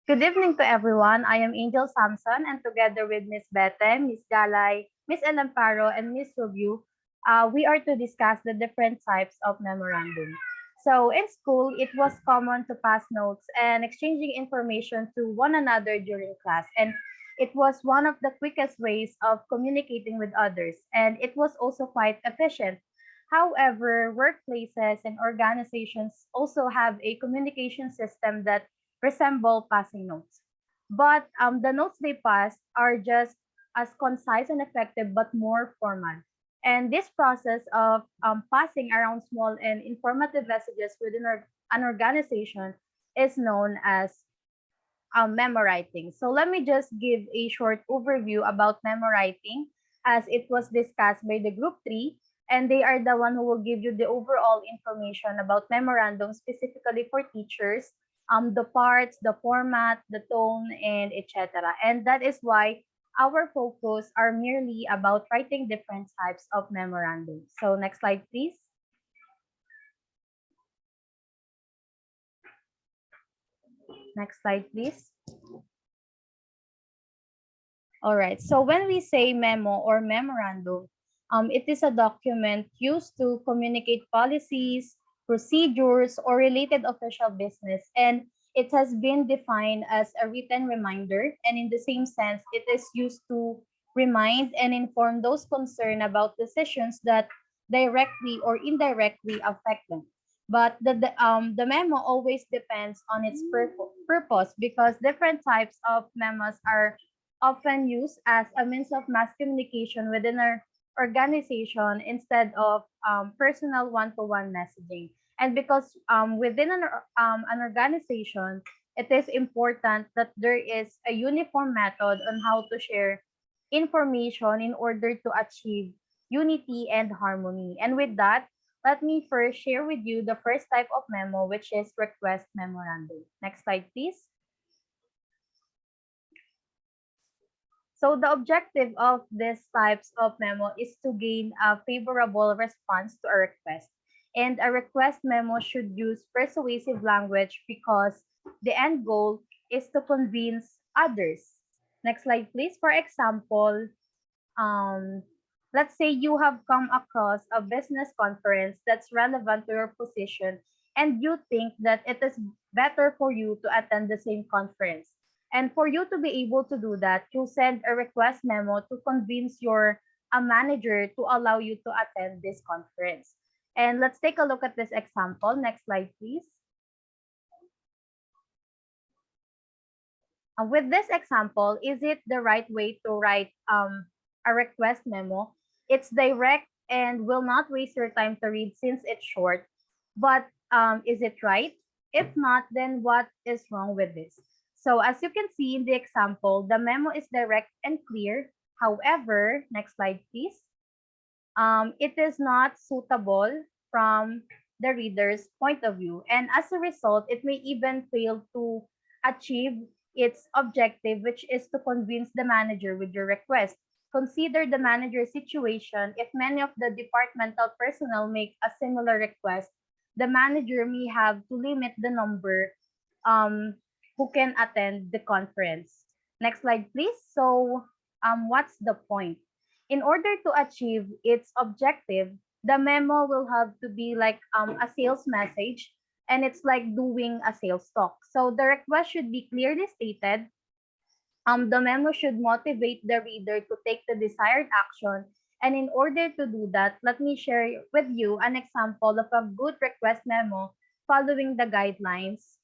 Good evening to everyone. I am Angel Samson, and together with Miss Bete, Miss Galay, Miss Elamparo, and Miss Rubio, we are to discuss the different types of memorandum. So in school, it was common to pass notes and exchanging information to one another during class, and it was one of the quickest ways of communicating with others, and it was also quite efficient. However, workplaces and organizations also have a communication system that resemble passing notes. But the notes they pass are just as concise and effective, but more formal. And this process of passing around small and informative messages within an organization is known as memo writing. So let me just give a short overview about memo writing as it was discussed by the group 3, and they are the one who will give you the overall information about memorandum specifically for teachers, the parts, the format, the tone, and etc. And that is why our focus are merely about writing different types of memorandum. So next slide, please. Next slide, please. All right. So when we say memo or memorandum, it is a document used to communicate policies, procedures, or related official business. And it has been defined as a written reminder. And in the same sense, it is used to remind and inform those concerned about decisions that directly or indirectly affect them. But the memo always depends on its purpose because different types of memos are often used as a means of mass communication within our organization instead of personal one-to-one messaging. And because within an organization, it is important that there is a uniform method on how to share information in order to achieve unity and harmony. And with that, let me first share with you the first type of memo, which is request memorandum. Next slide, please. So the objective of these types of memo is to gain a favorable response to a request. And a request memo should use persuasive language because the end goal is to convince others. Next slide, please. For example, um, let's say you have come across a business conference that's relevant to your position and you think that it is better for you to attend the same conference. And for you to be able to do that, you send a request memo to convince your a manager to allow you to attend this conference. And let's take a look at this example. Next slide, please. With this example, is it the right way to write a request memo? It's direct and will not waste your time to read since it's short. But is it right? If not, then what is wrong with this? So as you can see in the example, the memo is direct and clear. However, next slide, please. It is not suitable from the reader's point of view. And as a result, it may even fail to achieve its objective, which is to convince the manager with your request. Consider the manager's situation. If many of the departmental personnel make a similar request, the manager may have to limit the number who can attend the conference. Next slide, please. So, what's the point? In order to achieve its objective, the memo will have to be like a sales message, and it's like doing a sales talk. So the request should be clearly stated. The memo should motivate the reader to take the desired action. And in order to do that, let me share with you an example of a good request memo following the guidelines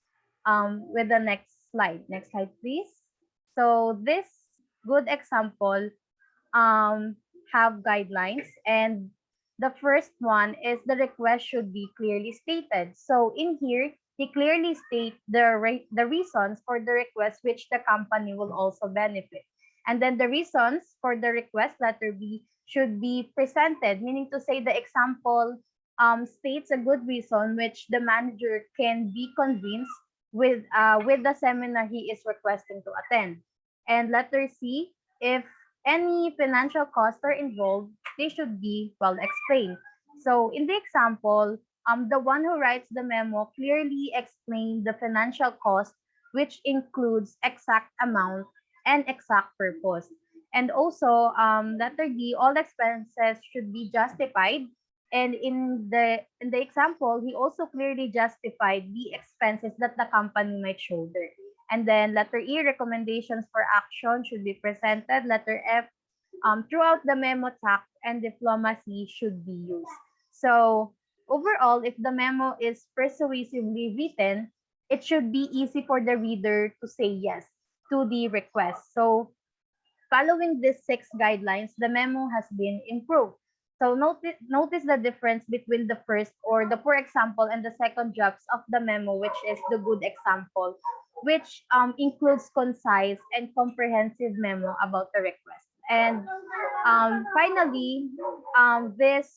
with the next slide. Next slide, please. So this good example have guidelines, and the first one is the request should be clearly stated. So in here, they clearly state the reasons for the request which the company will also benefit. And then the reasons for the request, letter B, should be presented, meaning to say the example states a good reason which the manager can be convinced with the seminar he is requesting to attend. And letter C, if any financial costs are involved, they should be well explained. So in the example, the one who writes the memo clearly explained the financial cost which includes exact amount and exact purpose. And also, letter D, all expenses should be justified. And in the example, he also clearly justified the expenses that the company might shoulder. And then letter E, recommendations for action should be presented. Letter F, throughout the memo, tact and diplomacy should be used. So overall, if the memo is persuasively written, it should be easy for the reader to say yes to the request. So following these six guidelines, the memo has been improved. So notice the difference between the first or the poor example and the second drafts of the memo, which is the good example, which includes concise and comprehensive memo about the request. And finally, this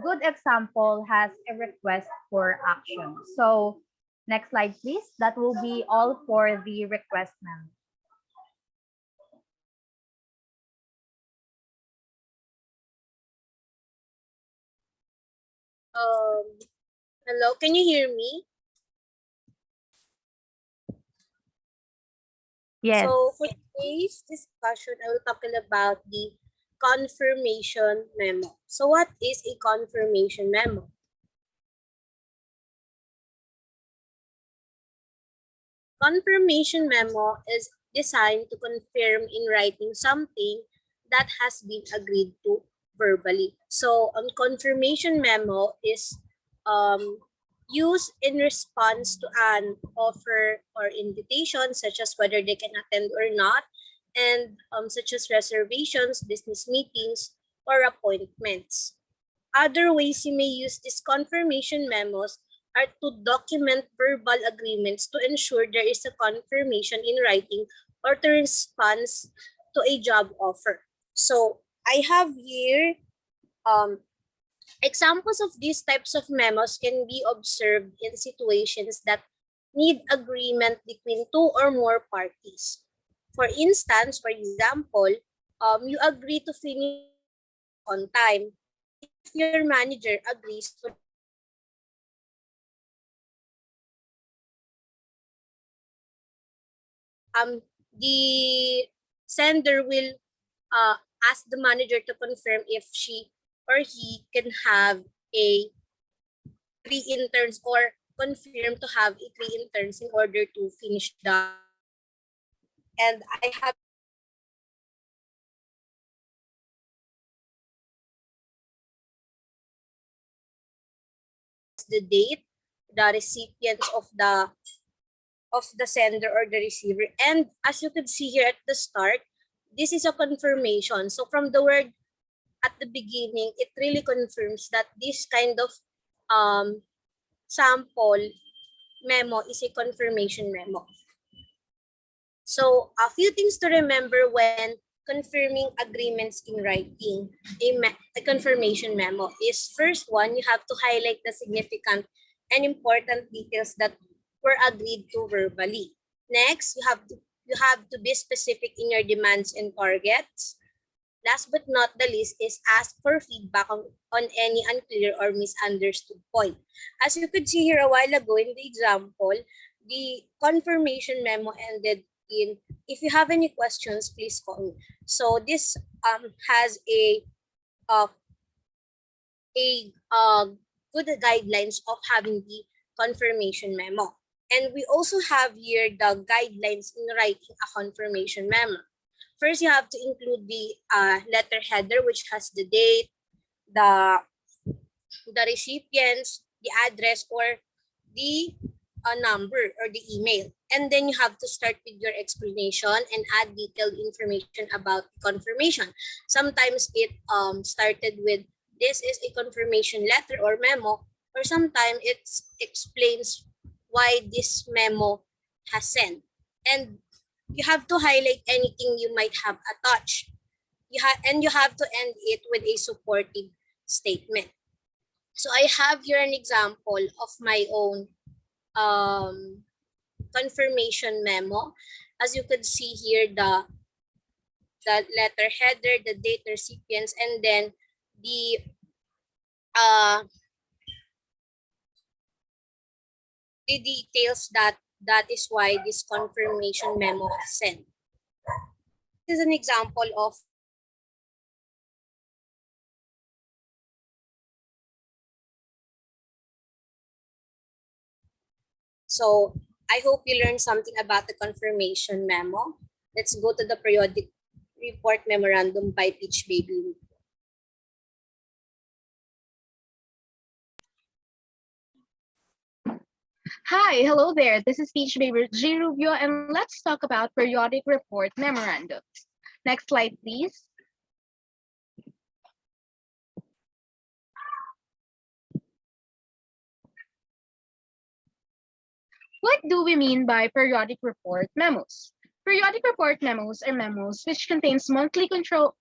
good example has a request for action. So next slide, please. That will be all for the request memo. Hello, can you hear me? Yes. So for today's discussion, I will talk about the confirmation memo. So what is a confirmation memo? Confirmation memo is designed to confirm in writing something that has been agreed to verbally. So confirmation memo is used in response to an offer or invitation, such as whether they can attend or not, and such as reservations, business meetings, or appointments. Other ways you may use these confirmation memos are to document verbal agreements to ensure there is a confirmation in writing or to respond to a job offer. So I have here examples of these types of memos can be observed in situations that need agreement between two or more parties. For instance, for example, you agree to finish on time. If your manager agrees to the sender will ask the manager to confirm if she or he can have a 3 interns or confirm to have a 3 interns in order to finish the. And I have the date, the recipients of the sender or the receiver. And as you can see here at the start, this is a confirmation. So from the word at the beginning, it really confirms that this kind of sample memo is a confirmation memo. So a few things to remember when confirming agreements in writing, a confirmation memo is first one, you have to highlight the significant and important details that were agreed to verbally. Next, you have to be specific in your demands and targets. Last but not the least is ask for feedback on any unclear or misunderstood point. As you could see here a while ago in the example, the confirmation memo ended in, if you have any questions, please call me. So this has uh, good guidelines of having the confirmation memo. And we also have here the guidelines in writing a confirmation memo. First, you have to include the letter header, which has the date, the recipients, the address, or the number or the email. And then you have to start with your explanation and add detailed information about confirmation. Sometimes it started with, this is a confirmation letter or memo, or sometimes it explains why this memo has sent. And you have to highlight anything you might have attached. And you have to end it with a supportive statement. So I have here an example of my own confirmation memo. As you could see here, the letter header, the date, recipients, and then the details that That is why this confirmation memo is sent. This is an example of so I hope you learned something about the confirmation memo. Let's go to the periodic report memorandum by Peach Baby. Hi, hello there. This is Peach Baby G. Rubio, and let's talk about periodic report memorandums. Next slide, please. What do we mean by periodic report memos? Periodic report memos are memos which contains monthly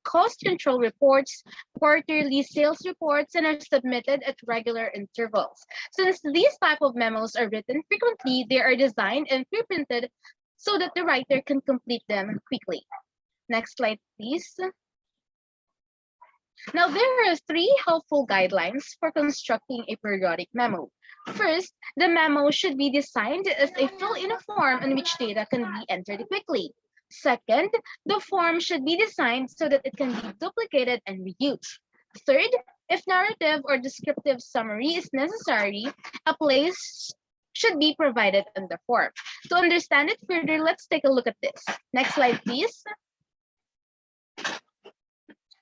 cost control reports, quarterly sales reports, and are submitted at regular intervals. Since these type of memos are written frequently, they are designed and pre-printed so that the writer can complete them quickly. Next slide, please. Now, there are three helpful guidelines for constructing a periodic memo. First, the memo should be designed as a fill-in form in which data can be entered quickly. Second, the form should be designed so that it can be duplicated and reused. Third, if narrative or descriptive summary is necessary, a place should be provided on the form. To understand it further, let's take a look at this. Next slide, please.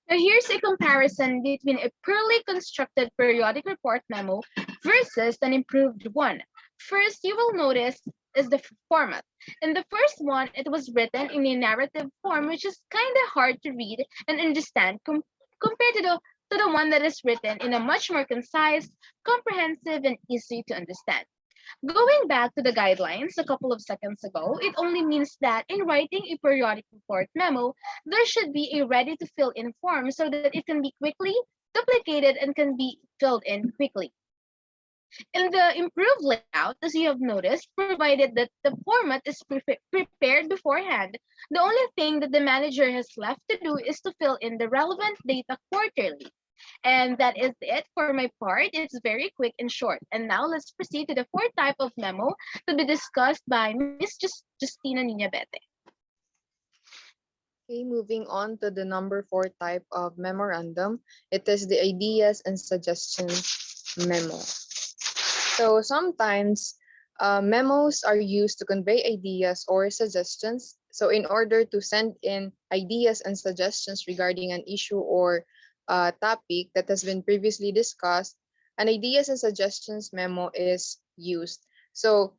Now, here's a comparison between a poorly constructed periodic report memo versus an improved one. First, you will notice is the format. In the first one, it was written in a narrative form, which is kind of hard to read and understand compared to the one that is written in a much more concise, comprehensive, and easy to understand. Going back to the guidelines a couple of seconds ago, it only means that in writing a periodic report memo, there should be a ready to fill in form so that it can be quickly duplicated and can be filled in quickly. In the improved layout, as you have noticed, provided that the format is prepared beforehand, the only thing that the manager has left to do is to fill in the relevant data quarterly. And that is it for my part. It's very quick and short. And now let's proceed to the fourth type of memo to be discussed by Miss Justina Niñabete. Okay, moving on to the number four type of memorandum. It is the ideas and suggestions memo. So sometimes memos are used to convey ideas or suggestions. So in order to send in ideas and suggestions regarding an issue or topic that has been previously discussed, an ideas and suggestions memo is used. So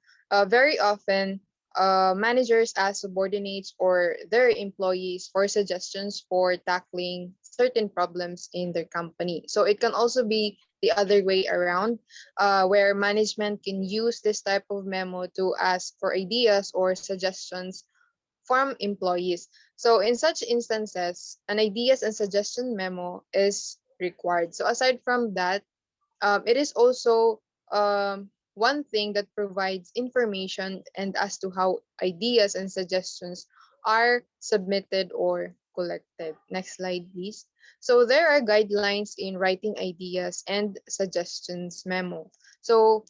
very often, managers ask subordinates or their employees for suggestions for tackling certain problems in their company. So it can also be the other way around, where management can use this type of memo to ask for ideas or suggestions from employees. So in such instances, an ideas and suggestion memo is required. So aside from that, it is also one thing that provides information and as to how ideas and suggestions are submitted or collected. Next slide, please. So there are guidelines in writing ideas and suggestions memo. So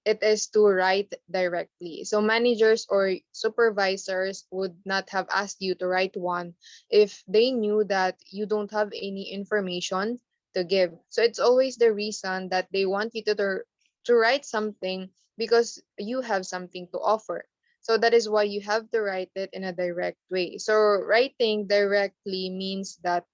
it is to write directly. So managers or supervisors would not have asked you to write one if they knew that you don't have any information to give. So it's always the reason that they want you to write something because you have something to offer. So that is why you have to write it in a direct way. So writing directly means that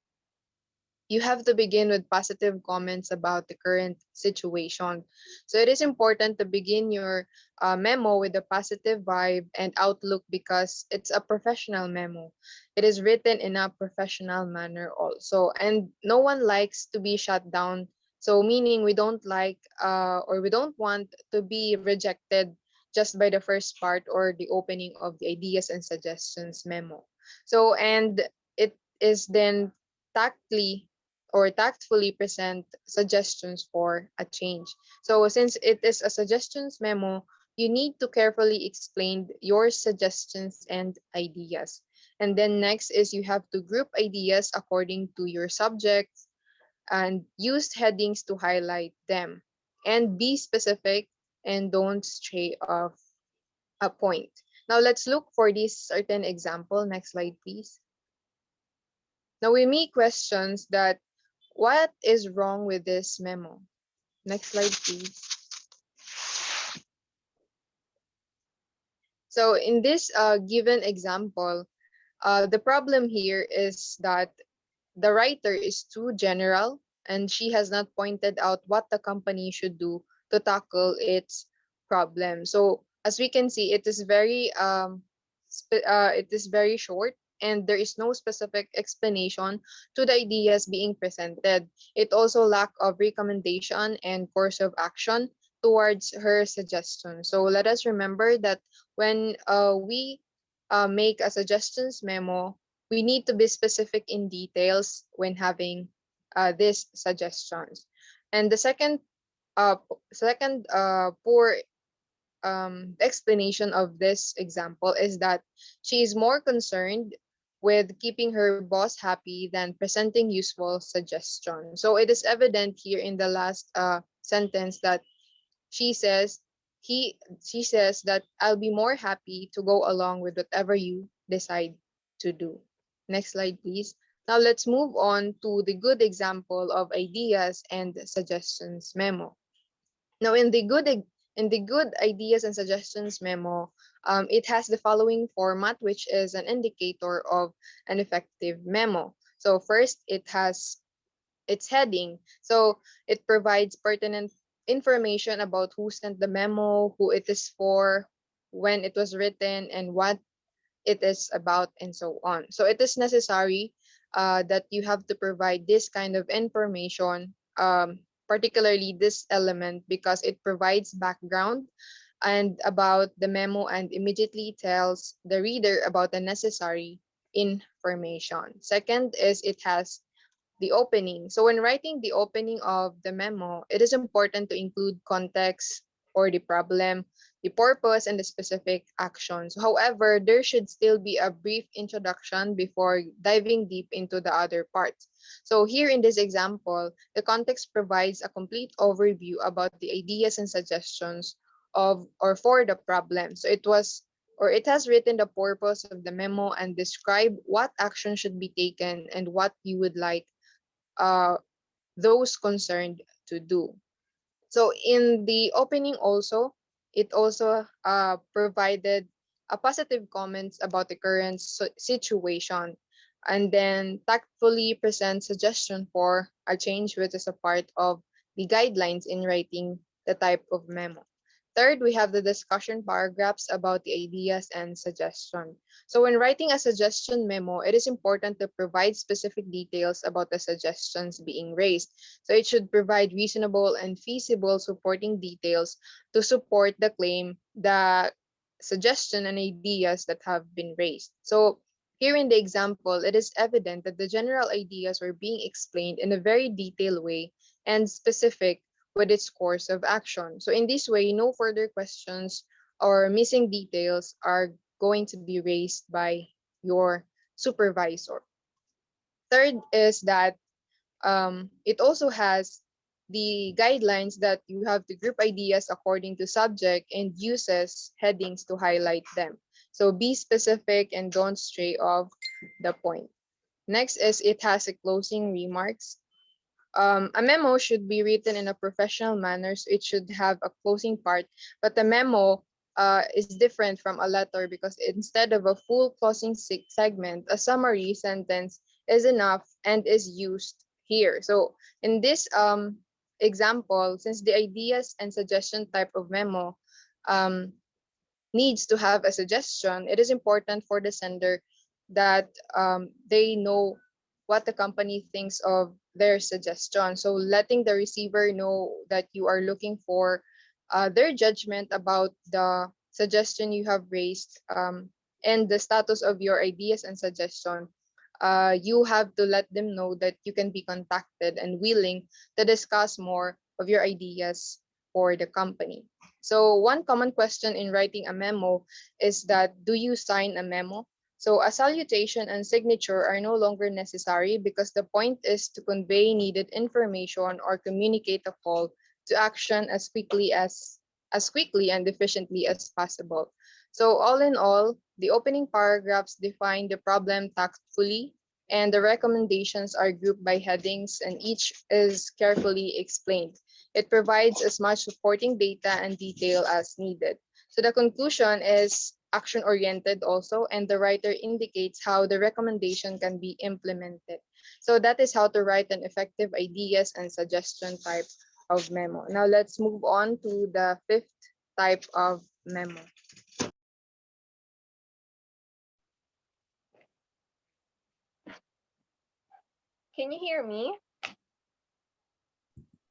you have to begin with positive comments about the current situation. So it is important to begin your memo with a positive vibe and outlook because it's a professional memo. It is written in a professional manner also. And no one likes to be shut down. So meaning we don't like or we don't want to be rejected just by the first part or the opening of the ideas and suggestions memo. So and it is then tactly or tactfully present suggestions for a change. So since it is a suggestions memo, you need to carefully explain your suggestions and ideas. And then next is you have to group ideas according to your subjects and use headings to highlight them. And be specific and don't stray off a point. Now let's look for this certain example. Next slide, please. Now we may questions that what is wrong with this memo? Next slide, please. So in this given example, the problem here is that the writer is too general and she has not pointed out what the company should do to tackle its problem. So as we can see, it is very short and there is no specific explanation to the ideas being presented. It also lack of recommendation and course of action towards her suggestion. So let us remember that when we make a suggestions memo, we need to be specific in details when having these suggestions. And the second poor explanation of this example is that she is more concerned with keeping her boss happy than presenting useful suggestions. So it is evident here in the last sentence that she says she says that I'll be more happy to go along with whatever you decide to do. Next slide, please. Now let's move on to the good example of ideas and suggestions memo. Now in the good ideas and suggestions memo, it has the following format, which is an indicator of an effective memo. So first, it has its heading. So it provides pertinent information about who sent the memo, who it is for, when it was written, and what it is about, and so on. So it is necessary that you have to provide this kind of information, particularly this element, because it provides background and about the memo and immediately tells the reader about the necessary information. Second is it has the opening. So when writing the opening of the memo, it is important to include context or the problem, the purpose, and the specific actions. However, there should still be a brief introduction before diving deep into the other parts. So here in this example, the context provides a complete overview about the ideas and suggestions of or for the problem. So it has written the purpose of the memo and describe what action should be taken and what you would like uh, those concerned to do. So in the opening also, it also provided a positive comments about the current situation and then tactfully present suggestion for a change which is a part of the guidelines in writing the type of memo. Third, we have the discussion paragraphs about the ideas and suggestion. So when writing a suggestion memo, it is important to provide specific details about the suggestions being raised. So it should provide reasonable and feasible supporting details to support the claim, the suggestion and ideas that have been raised. So here in the example, it is evident that the general ideas were being explained in a very detailed way and specific with its course of action. So in this way, no further questions or missing details are going to be raised by your supervisor. Third is that it also has the guidelines that you have to group ideas according to subject and uses headings to highlight them. So be specific and don't stray off the point. Next is it has a closing remarks. A memo should be written in a professional manner, so it should have a closing part. But the memo is different from a letter because instead of a full closing segment, a summary sentence is enough and is used here. So in this example, since the ideas and suggestion type of memo um, needs to have a suggestion, it is important for the sender that they know what the company thinks of their suggestion. So letting the receiver know that you are looking for their judgment about the suggestion you have raised and the status of your ideas and suggestion. You have to let them know that you can be contacted and willing to discuss more of your ideas for the company. So one common question in writing a memo is that do you sign a memo? So a salutation and signature are no longer necessary because the point is to convey needed information or communicate a call to action as quickly and efficiently as possible. So all in all, the opening paragraphs define the problem tactfully, and the recommendations are grouped by headings, and each is carefully explained. It provides as much supporting data and detail as needed. So the conclusion is action-oriented also, and the writer indicates how the recommendation can be implemented. So that is how to write an effective ideas and suggestion type of memo. Now let's move on to the fifth type of memo. Can you hear me?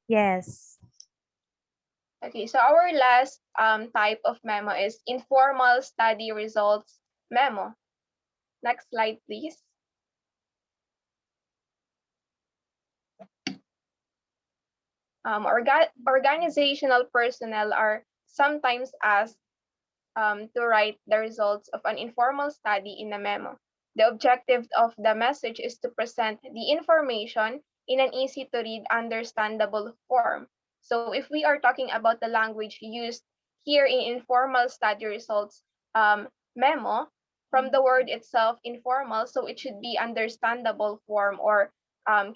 Yes. Okay, so our last type of memo is informal study results memo. Next slide, please. Organizational personnel are sometimes asked to write the results of an informal study in a memo. The objective of the message is to present the information in an easy to read, understandable form. So if we are talking about the language used here in informal study results memo, from the word itself, informal, so it should be understandable form or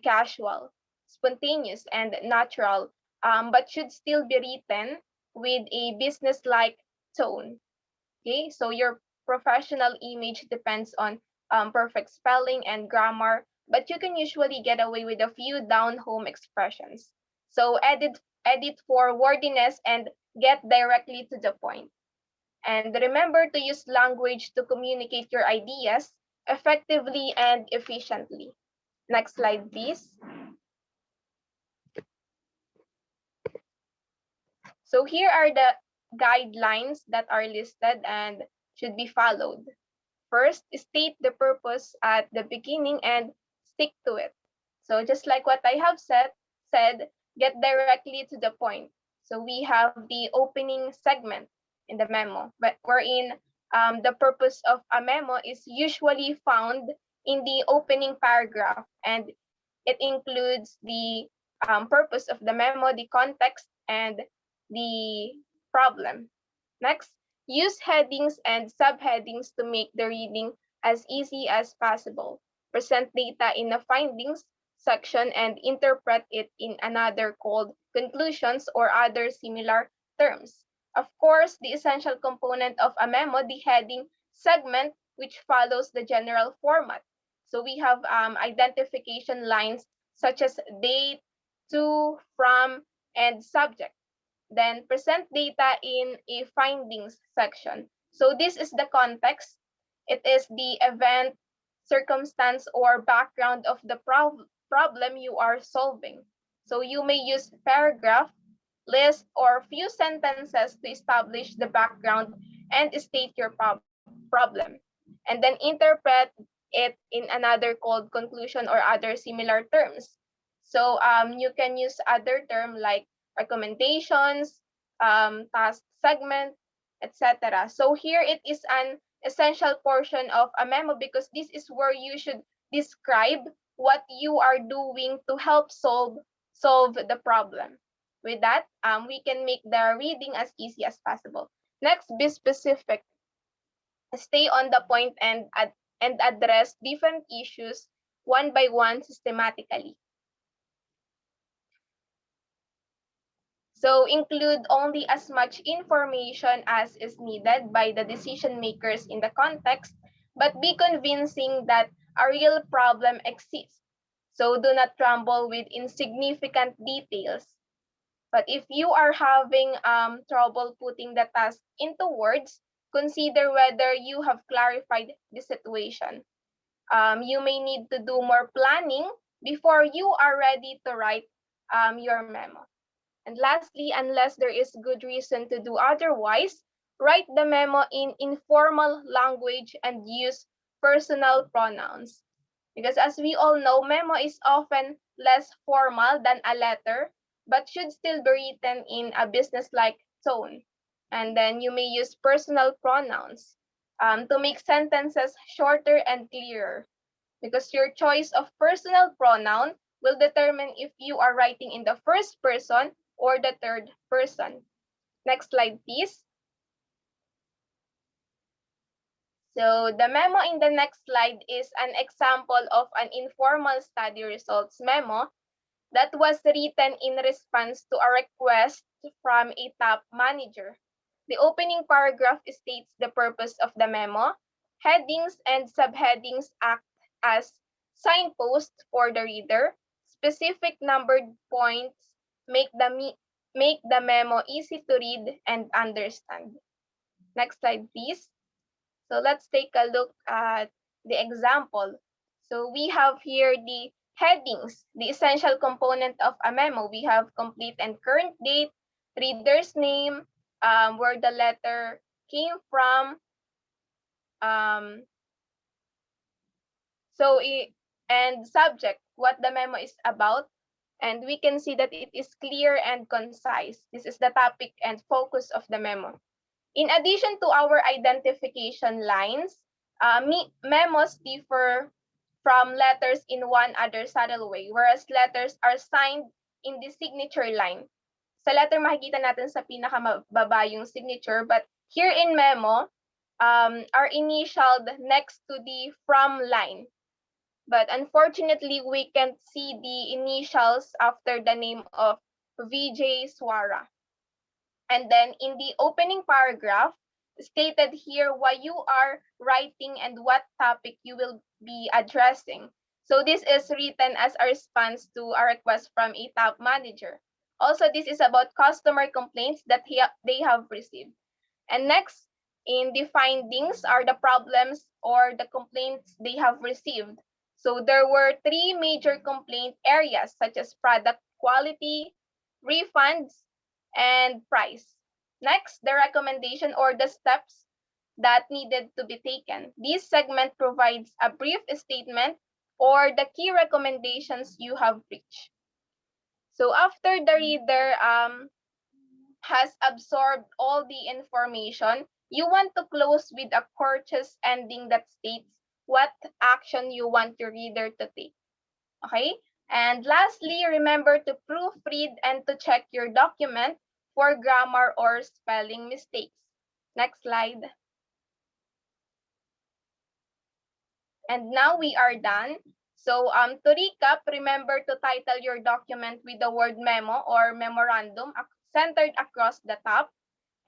casual, spontaneous, and natural, but should still be written with a business-like tone. Okay, so your professional image depends on perfect spelling and grammar, but you can usually get away with a few down-home expressions. So edit for wordiness and get directly to the point. And remember to use language to communicate your ideas effectively and efficiently. Next slide, please. So here are the guidelines that are listed and should be followed. First, state the purpose at the beginning and stick to it. So just like what I have said, get directly to the point. So we have the opening segment in the memo, but wherein the purpose of a memo is usually found in the opening paragraph, and it includes the purpose of the memo, the context, and the problem. Next, use headings and subheadings to make the reading as easy as possible. Present data in the findings section and interpret it in another called conclusions or other similar terms. Of course, the essential component of a memo, the heading segment, which follows the general format. So we have identification lines such as date, to, from, and subject. Then present data in a findings section. So this is the context. It is the event, circumstance, or background of the problem you are solving. So you may use paragraph, list, or few sentences to establish the background and state your problem. And then interpret it in another called conclusion or other similar terms. So you can use other term like recommendations, task segment, etc. So here it is an essential portion of a memo because this is where you should describe what you are doing to help solve the problem. With that, we can make the reading as easy as possible. Next, be specific. Stay on the point and address different issues one by one systematically. So include only as much information as is needed by the decision makers in the context, but be convincing that a real problem exists. So do not tremble with insignificant details. But if you are having trouble putting the task into words, consider whether you have clarified the situation. You may need to do more planning before you are ready to write your memo. And lastly, unless there is good reason to do otherwise, write the memo in informal language and use personal pronouns. Because as we all know, memo is often less formal than a letter, but should still be written in a business-like tone. And then you may use personal pronouns to make sentences shorter and clearer. Because your choice of personal pronoun will determine if you are writing in the first person or the third person. Next slide, please. So the memo in the next slide is an example of an informal study results memo that was written in response to a request from a top manager. The opening paragraph states the purpose of the memo. Headings and subheadings act as signposts for the reader. Specific numbered points make the memo easy to read and understand. Next slide, please. So let's take a look at the example. So we have here the headings, the essential component of a memo. We have complete and current date, reader's name, where the letter came from. Um, and subject, what the memo is about. And we can see that it is clear and concise. This is the topic and focus of the memo. In addition to our identification lines, memos differ from letters in one other subtle way, whereas letters are signed in the signature line. Sa letter, makikita natin sa pinakamababa yung signature, but here in memo, are initialed next to the from line. But unfortunately, we can't see the initials after the name of VJ Swara. And then in the opening paragraph, stated here why you are writing and what topic you will be addressing. So this is written as a response to a request from a top manager. Also, this is about customer complaints that they have received. And next, in the findings are the problems or the complaints they have received. So there were three major complaint areas such as product quality, refunds, and price. Next, the recommendation or the steps that needed to be taken. This segment provides a brief statement or the key recommendations you have reached. So after the reader has absorbed all the information, you want to close with a courteous ending that states what action you want your reader to take. Okay? And lastly, remember to proofread and to check your document for grammar or spelling mistakes. Next slide. And now we are done. So to recap, remember to title your document with the word memo or memorandum centered across the top,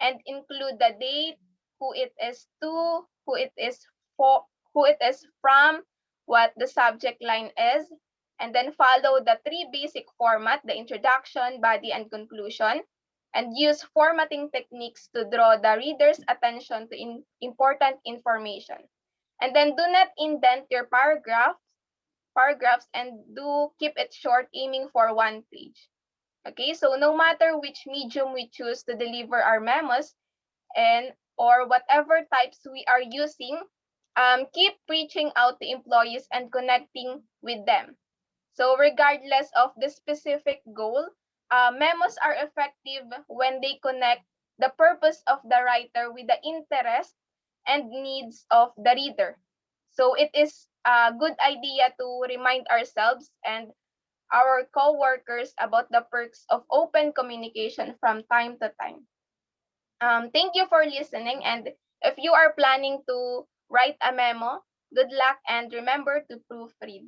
and include the date, who it is to, who it is for, who it is from, what the subject line is, and then follow the three basic format, the introduction, body, and conclusion, and use formatting techniques to draw the reader's attention to important information. And then do not indent your paragraphs and do keep it short, aiming for one page. Okay, so no matter which medium we choose to deliver our memos and or whatever types we are using, keep reaching out to employees and connecting with them. So regardless of the specific goal, memos are effective when they connect the purpose of the writer with the interest and needs of the reader. So it is a good idea to remind ourselves and our co-workers about the perks of open communication from time to time. Thank you for listening, and if you are planning to write a memo, good luck and remember to proofread.